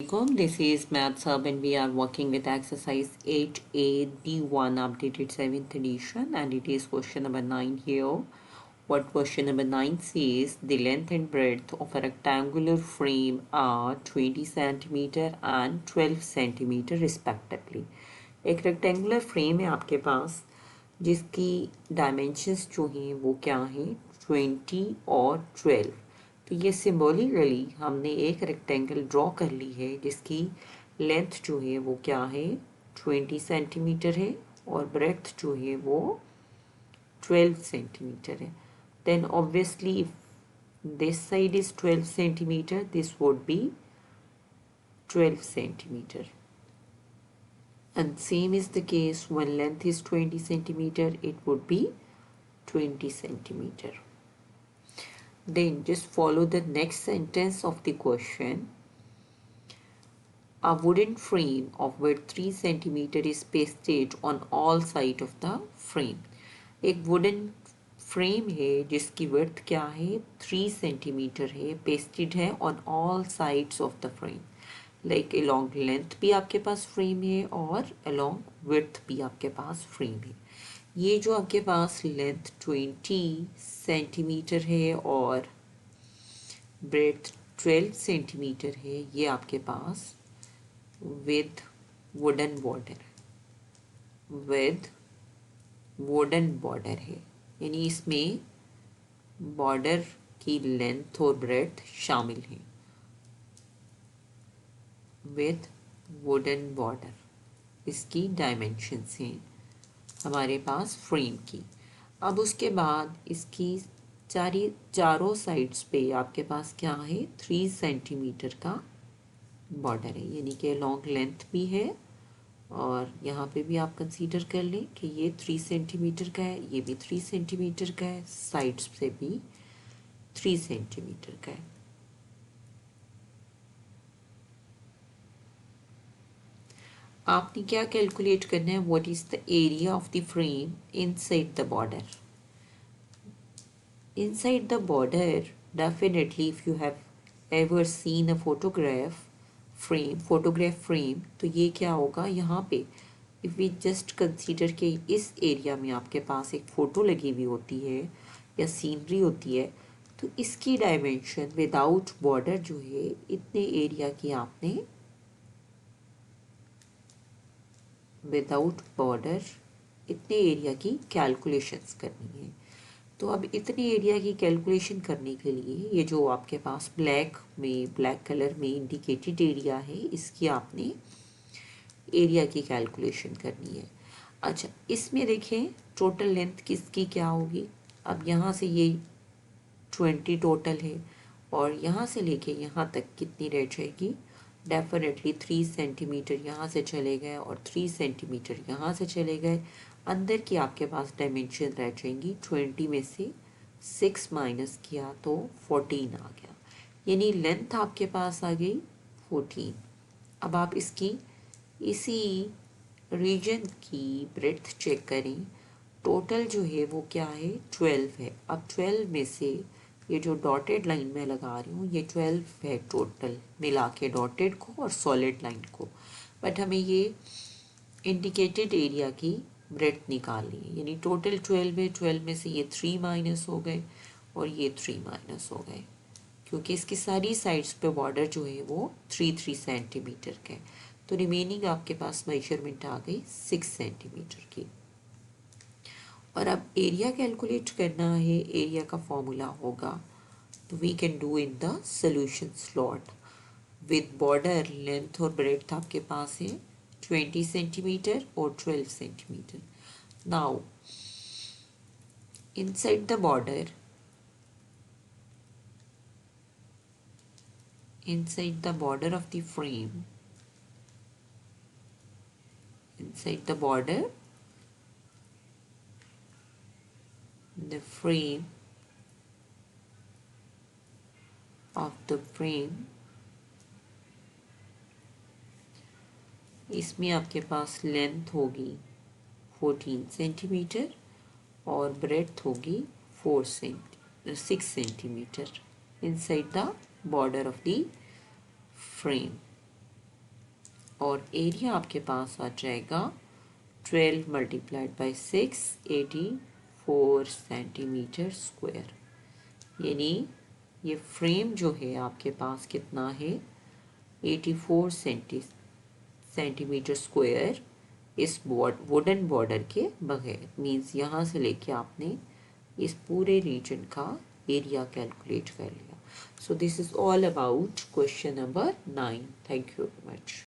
Assalamualaikum. This is Maths Hub and we are working with exercise 8A D1 updated 7th edition and it is question number 9 here. What question number 9 says the length and breadth of a rectangular frame are 20 centimeter and 12 centimeter respectively. एक rectangular frame है आपके पास जिसकी dimensions जो हैं वो क्या हैं 20 और 12. तो ये सिम्बॉलिकली हमने एक रेक्टेंगल ड्रॉ कर ली है जिसकी लेंथ जो है वो क्या है 20 सेंटीमीटर है और ब्रेथ जो है वो 12 सेंटीमीटर है. Then obviously if this side is 12 centimetre this would be 12 centimeter. And same is the case when length is 20 centimeter, it would be 20 centimeter. Then just follow the next sentence of the question. A wooden frame of width 3 centimeter is pasted on all sides of the frame. एक wooden frame है जिसकी width क्या है 3 centimeter है, pasted है on all sides of the frame. Like along length भी आपके पास frame है और along width भी आपके पास frame है. ये जो आपके पास लेंथ 20 सेंटीमीटर है और ब्रेथ 12 सेंटीमीटर है ये आपके पास विद वुडन बॉर्डर है यानी इसमें बॉर्डर की लेंथ और ब्रेथ शामिल है. विद वुडन बॉर्डर इसकी डायमेंशंस हैं हमारे पास फ्रेम की. अब उसके बाद इसकी चारों साइड्स पे आपके पास क्या है 3 सेंटीमीटर का बॉर्डर है यानी कि लॉन्ग लेंथ भी है और यहाँ पे भी आप कंसीडर कर लें कि ये 3 सेंटीमीटर का है, ये भी 3 सेंटीमीटर का है, साइड्स से भी 3 सेंटीमीटर का है. आपने क्या कैलकुलेट करना है what is the area of the frame inside the border. Inside the border definitely if you have ever seen a photograph frame तो ये क्या होगा यहाँ पे इफ वी जस्ट कंसीडर के इस एरिया में आपके पास एक फ़ोटो लगी हुई होती है या सीनरी होती है तो इसकी डायमेंशन विदाउट बॉर्डर जो है इतने एरिया की आपने विदाउट बॉर्डर इतने एरिया की कैलकुलेशंस करनी है. तो अब इतने एरिया की कैलकुलेशन करने के लिए ये जो आपके पास ब्लैक कलर में इंडिकेटेड एरिया है इसकी आपने एरिया की कैलकुलेशन करनी है. अच्छा इसमें देखें टोटल लेंथ किसकी क्या होगी. अब यहाँ से ये 20 टोटल है और यहाँ से लेके यहाँ तक कितनी रह जाएगी डेफिनेटली 3 सेंटीमीटर यहाँ से चले गए और 3 सेंटीमीटर यहाँ से चले गए. अंदर की आपके पास डायमेंशन रह जाएंगी 20 में से 6 माइनस किया तो 14 आ गया यानी लेंथ आपके पास आ गई 14. अब आप इसकी इसी रीजन की ब्रेड्थ चेक करें. टोटल जो है वो क्या है 12 है. अब 12 में से ये जो डॉटेड लाइन में लगा रही हूँ ये 12 है टोटल मिला के डॉटेड को और सॉलिड लाइन को. बट हमें ये इंडिकेटेड एरिया की ब्रेड्थ निकालनी है यानी टोटल 12 है. 12 में से ये 3 माइनस हो गए और ये 3 माइनस हो गए क्योंकि इसकी सारी साइड्स पे बॉर्डर जो है वो 3 सेंटीमीटर का है. तो रिमेनिंग आपके पास मेजरमेंट आ गई 6 सेंटीमीटर की. और अब एरिया कैलकुलेट करना है. एरिया का फॉर्मूला होगा तो we can do in the solution slot. With border length और ब्रेड्थ आपके पास है 20 सेंटीमीटर और 12 centimetre. Now inside the border of the frame the frame of the frame इसमें आपके पास लेंथ होगी 14 सेंटीमीटर और ब्रेड्थ होगी 6 centimetre inside the border of the frame. और एरिया आपके पास आ जाएगा 12 मल्टीप्लाइड बाई 6, 84 सेंटीमीटर स्क्वायर। यानी ये फ्रेम जो है आपके पास कितना है, 84 सेंटीमीटर स्क्वायर इस वुडन बॉर्डर के बगैर। मीन्स यहाँ से लेके आपने इस पूरे रीजन का एरिया कैलकुलेट कर लिया। So this is all about question number 9। Thank you very much.